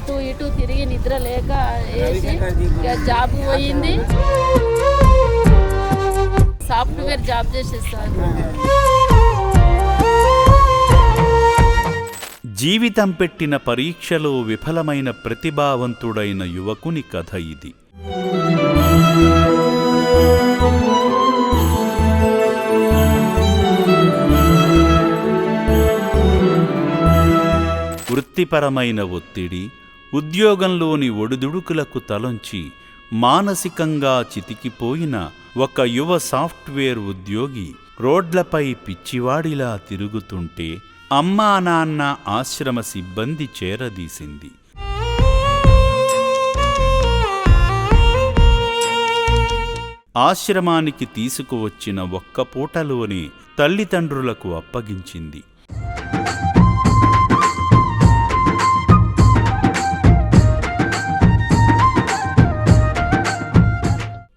అటు ఇటు తిరిగి నిద్ర లేక వేసి జాబ్ పోయింది. సాఫ్ట్వేర్ జాబ్ చేసేస్తాను. జీవితం పెట్టిన పరీక్షలో విఫలమైన ప్రతిభావంతుడైన యువకుని కథ ఇది. వృత్తిపరమైన ఒత్తిడి, ఉద్యోగంలోని ఒడిదుడుకులకు తలొంచి మానసికంగా చితికిపోయిన ఒక యువ సాఫ్ట్వేర్ ఉద్యోగి రోడ్లపై పిచ్చివాడిలా తిరుగుతుంటే అమ్మా నాన్న ఆశ్రమ సిబ్బంది చేరదీసింది. ఆశ్రమానికి తీసుకువచ్చిన ఒక్క పూటలోనే తల్లిదండ్రులకు అప్పగించింది.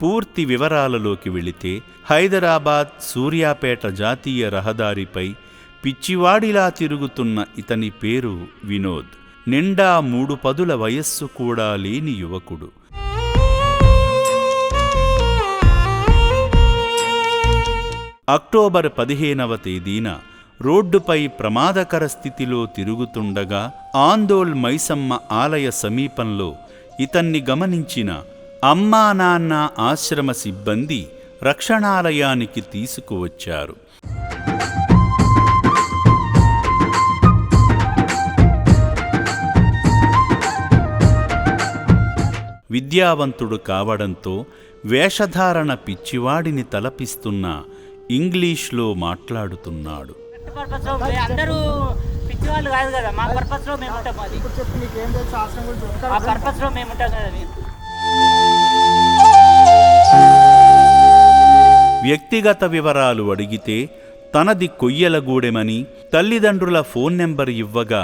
పూర్తి వివరాలలోకి వెళితే హైదరాబాద్ సూర్యాపేట జాతీయ రహదారిపై పిచ్చివాడిలా తిరుగుతున్న ఇతని పేరు వినోద్. నిండా 3 పదుల వయస్సు కూడా లేని యువకుడు. అక్టోబర్ 15వ తేదీన రోడ్డుపై ప్రమాదకర స్థితిలో తిరుగుతుండగా ఆందోళ్ మైసమ్మ ఆలయ సమీపంలో ఇతన్ని గమనించిన అమ్మా నాన్న ఆశ్రమ సిబ్బంది రక్షణాలయానికి తీసుకువచ్చారు. విద్యావంతుడు కావడంతో వేషధారణ పిచ్చివాడిని తలపిస్తున్న ఇంగ్లీష్లో మాట్లాడుతున్నాడు. వ్యక్తిగత వివరాలు అడిగితే తనది కొయ్యలగూడెమని తల్లిదండ్రుల ఫోన్ నెంబర్ ఇవ్వగా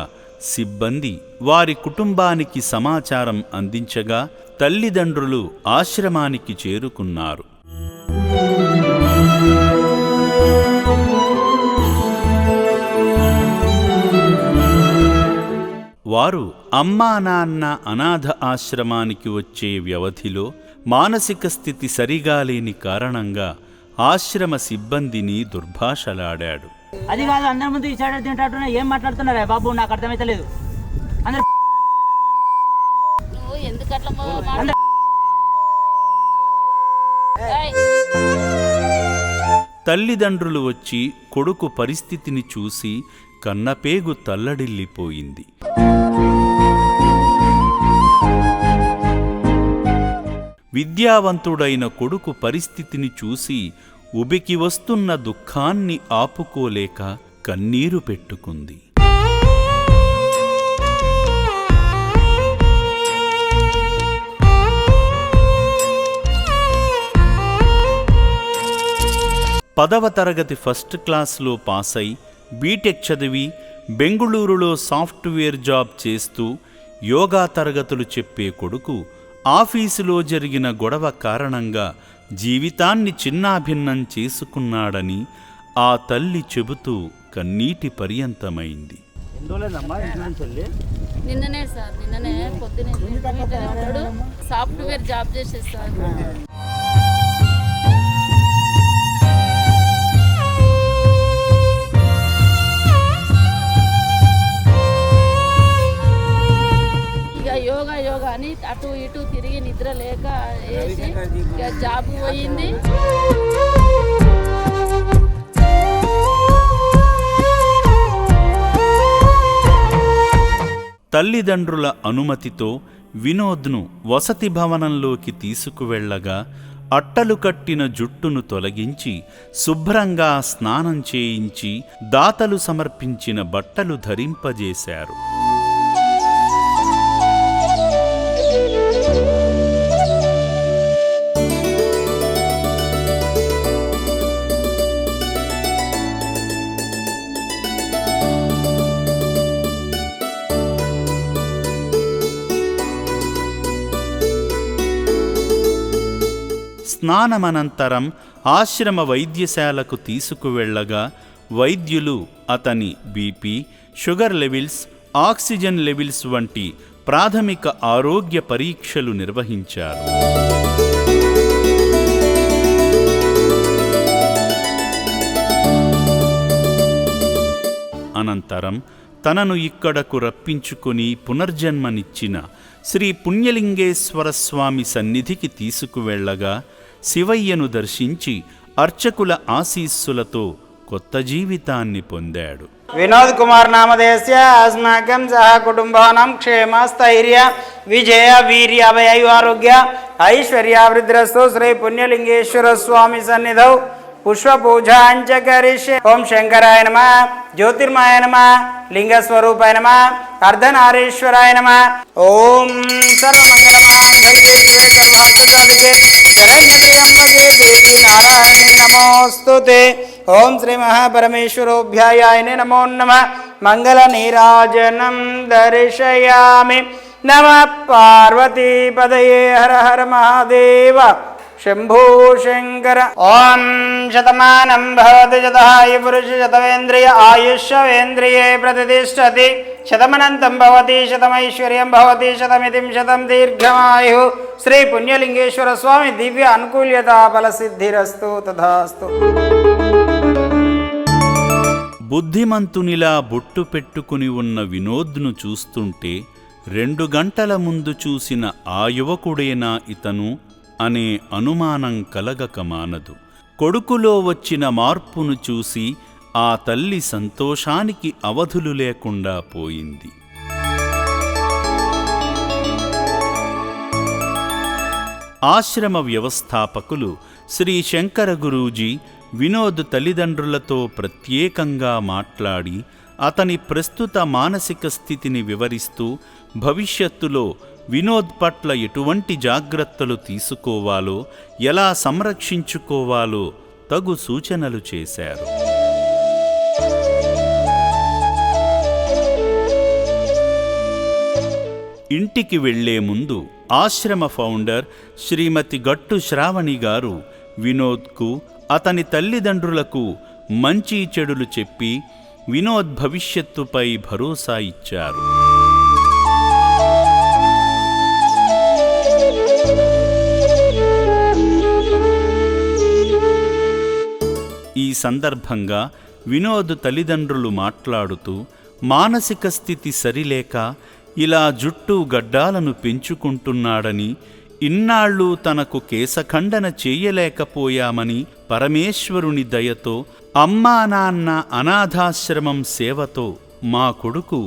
సిబ్బంది వారి కుటుంబానికి సమాచారం అందించగా తల్లిదండ్రులు ఆశ్రమానికి చేరుకున్నారు. వారు అమ్మా నాన్న అనాథ ఆశ్రమానికి వచ్చే వ్యవధిలో మానసిక స్థితి సరిగా లేని కారణంగా ఆశ్రమ సిబ్బందిని దుర్భాషలాడాడు. అది కాదు, అందరి ముందు ఇచ్చాడు తింటాడున్నా ఏం మాట్లాడుతున్నారా బాబు, నాకు అర్థమైతలేదు. తల్లిదండ్రులు వచ్చి కొడుకు పరిస్థితిని చూసి కన్నపేగు తల్లడిల్లిపోయింది. విద్యావంతుడైన కొడుకు పరిస్థితిని చూసి ఉబికి వస్తున్న దుఃఖాన్ని ఆపుకోలేక కన్నీరు పెట్టుకుంది. పదవ తరగతి ఫస్ట్ క్లాస్లో పాసై బీటెక్ చదివి బెంగుళూరులో సాఫ్ట్వేర్ జాబ్ చేస్తూ యోగా తరగతులు చెప్పే కొడుకు ఆఫీసులో జరిగిన గొడవ కారణంగా జీవితాన్ని చిన్నాభిన్నం చేసుకున్నాడని ఆ తల్లి చెబుతూ కన్నీటి పర్యంతమైంది. నిన్ననే పొద్దునే సాఫ్ట్వేర్ జాబ్ చేసేస్తాను. యోగా అని అటు ఇటు తిరిగి నిద్ర లేక వేసి జాబ్ పోయింది. తల్లిదండ్రుల అనుమతితో వినోద్ను వసతి భవనంలోకి తీసుకువెళ్లగా అట్టలు కట్టిన జుట్టును తొలగించి శుభ్రంగా స్నానం చేయించి దాతలు సమర్పించిన బట్టలు ధరింపజేశారు. స్నానమనంతరం ఆశ్రమ వైద్యశాలకు తీసుకువెళ్లగా వైద్యులు అతని BP, sugar levels, oxygen levels వంటి ప్రాథమిక ఆరోగ్య పరీక్షలు నిర్వహించారు. అనంతరం తనను ఇక్కడకు రప్పించుకుని పునర్జన్మనిచ్చిన శ్రీ పుణ్యలింగేశ్వర స్వామి సన్నిధికి తీసుకువెళ్లగా శివయ్యను దర్శించి అర్చకుల ఆశీస్సులతో కొత్త జీవితాన్ని పొందాడు. వినోద్ కుమార్ నామధేయస్య అస్మాకం సహ కుటుంబానాం క్షేమ స్థైర్య విజయ వీర్య అభయారోగ్య ఐశ్వర్యావృద్ధిరస్తు. శ్రీ పుణ్యలింగేశ్వర స్వామి సన్నిధౌ పుష్పపూజాంచ కరిష్యే. ఓం శంకరాయ నమః, జ్యోతిర్మయాయ నమః, లింగస్వరూపాయ నమః, అర్ధనారీశ్వరాయ నమః. ఓం సర్వమంగళమాంగళ్యే శివే సర్వార్థసాధకే శరణ్యే త్ర్యంబకే దేవి నారాయణే నమోస్తుతే. ఓం శ్రీ మహాపరమేశ్వరోభ్యాయాయ నమో నమః. మంగళ నీరాజనం దర్శయామి. నమః పార్వతీపదయే. హర హర మహాదేవ శంభో శంకర. ఓం శతమానం భవతి శతాయు పురుష శతవేంద్రియ ఆయుష్యేంద్రియే ప్రతిష్టతి. శతమనంతం భవతి శతమైశ్వర్యం భవతి శతమితిం శతం దీర్ఘమాయు. శ్రీ పుణ్యలింగేశ్వర స్వామి దివ్య అనుకూల్యతా ఫలసిద్ధిరస్తు. తథాస్తు. బుద్ధిమంతునిలా బొట్టు పెట్టుకుని ఉన్న వినోద్ను చూస్తుంటే 2 గంటల ముందు చూసిన ఆ యువకుడేనా ఇతను అనే అనుమానం కలగక మానదు. కొడుకులో వచ్చిన మార్పును చూసి ఆ తల్లి సంతోషానికి అవధులు లేకుండా పోయింది. ఆశ్రమ వ్యవస్థాపకులు శ్రీ శంకర గురూజీ వినోద్ తల్లిదండ్రులతో ప్రత్యేకంగా మాట్లాడి అతని ప్రస్తుత మానసిక స్థితిని వివరిస్తూ భవిష్యత్తులో వినోద్ పట్ల ఎటువంటి జాగ్రత్తలు తీసుకోవాలో, ఎలా సంరక్షించుకోవాలో తగు సూచనలు చేశారు. ఇంటికి వెళ్లే ముందు ఆశ్రమ ఫౌండర్ శ్రీమతి గట్టు శ్రావణి గారు వినోద్కు, అతని తల్లిదండ్రులకు మంచి చెడులు చెప్పి వినోద్ భవిష్యత్తుపై భరోసా ఇచ్చారు. ఈ సందర్భంగా వినోద్ తల్లిదండ్రులు మాట్లాడుతూ మానసిక స్థితి సరిలేక ఇలా జుట్టు గడ్డాలను పెంచుకుంటున్నాడని, ఇన్నాళ్ళు తనకు కేశఖండన చేయలేకపోయామని పరమేశ్వరుని దయతో, అమ్మా నాన్న అనాథాశ్రమం సేవతో మా కొడుకు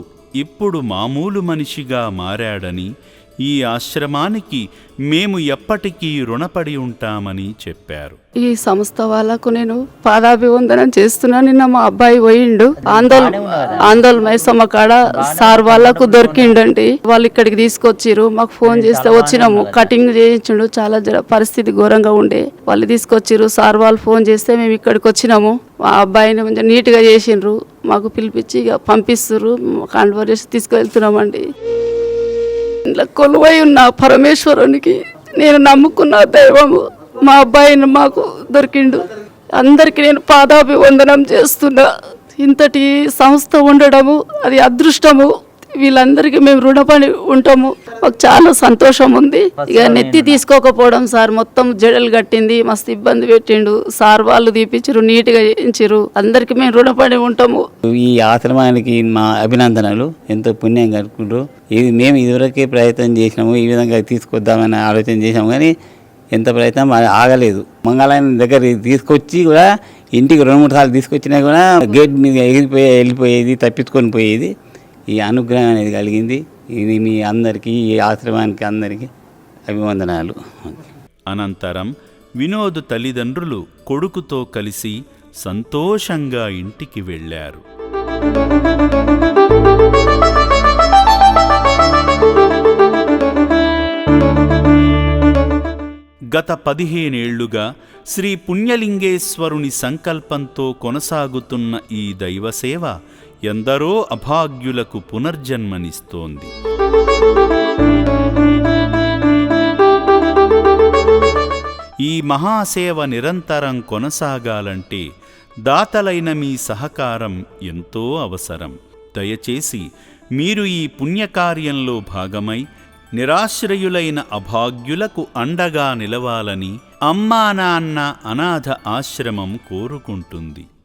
ఇప్పుడు మామూలు మనిషిగా మారాడని, ఈ ఆశ్రమానికి మేము ఎప్పటికీ రుణపడి ఉంటామని చెప్పారు. ఈ సంస్థ వాళ్ళకు నేను పాదాభివందనం చేస్తున్నా. నిన్న మా అబ్బాయి పోయిండు ఆందోళన మైసమ్మ కాడ, సార్ వాళ్ళకు దొరికిండండి. వాళ్ళు ఇక్కడికి తీసుకొచ్చిర్రు. మాకు ఫోన్ చేస్తే వచ్చినాము. కటింగ్ చేయించుండు, చాలా పరిస్థితి ఘోరంగా ఉండే. వాళ్ళు తీసుకొచ్చిర్రు. సార్ వాళ్ళు ఫోన్ చేస్తే మేము ఇక్కడికి వచ్చినాము. మా అబ్బాయిని కొంచెం నీట్గా చేసిండ్రు. మాకు పిలిపించి ఇక పంపిస్తుర్రు. కాండవర్ చేసి తీసుకువెళ్తున్నామండి. ఇలా కొలువై ఉన్న పరమేశ్వరునికి నేను నమ్ముకున్న దైవము మా అబ్బాయిని మాకు దొరికిండు. అందరికీ నేను పాదాభివందనం చేస్తున్నా. ఇంతటి సంస్థ ఉండడము అది అదృష్టము. వీళ్ళందరికీ మేము రుణపడి ఉంటాము. మాకు చాలా సంతోషం ఉంది. ఇక నెత్తి తీసుకోకపోవడం, సార్ మొత్తం జడలు కట్టింది, మస్తు ఇబ్బంది పెట్టిండు. సార్ వాళ్ళు తీపిచ్చిరు, నీట్గా చేయించిరు. అందరికీ మేము రుణపడి ఉంటాము. ఈ ఆశ్రమానికి మా అభినందనలు. ఎంతో పుణ్యం కలుపుకుంటూ మేము ఇదివరకే ప్రయత్నం చేసినాము, ఈ విధంగా తీసుకొద్దామని ఆలోచన చేసాము, కానీ ఎంత ప్రయత్నం ఆగలేదు. మంగళాయన దగ్గర తీసుకొచ్చి కూడా ఇంటికి 2-3 సార్లు తీసుకొచ్చినా కూడా గేట్ మీద వెళ్ళిపోయేది, తప్పించుకొని పోయేది. ఈ అనుగ్రహం అనేది కలిగింది. ఇది మీ అందరికీ, ఈ ఆశ్రమానికి అందరికీ అభివందనాలు. అనంతరం వినోద్ తల్లిదండ్రులు కొడుకుతో కలిసి సంతోషంగా ఇంటికి వెళ్ళారు. గత 15 ఏళ్లుగా శ్రీ పుణ్యలింగేశ్వరుని సంకల్పంతో కొనసాగుతున్న ఈ దైవసేవ ఎందరో అభాగ్యులకు పునర్జన్మనిస్తోంది. ఈ మహాసేవ నిరంతరం కొనసాగాలంటే దాతలైన మీ సహకారం ఎంతో అవసరం. దయచేసి మీరు ఈ పుణ్యకార్యంలో భాగమై నిరాశ్రయులైన అభాగ్యులకు అండగా నిలవాలని అమ్మా నాన్న అనాథ ఆశ్రమం కోరుకుంటుంది.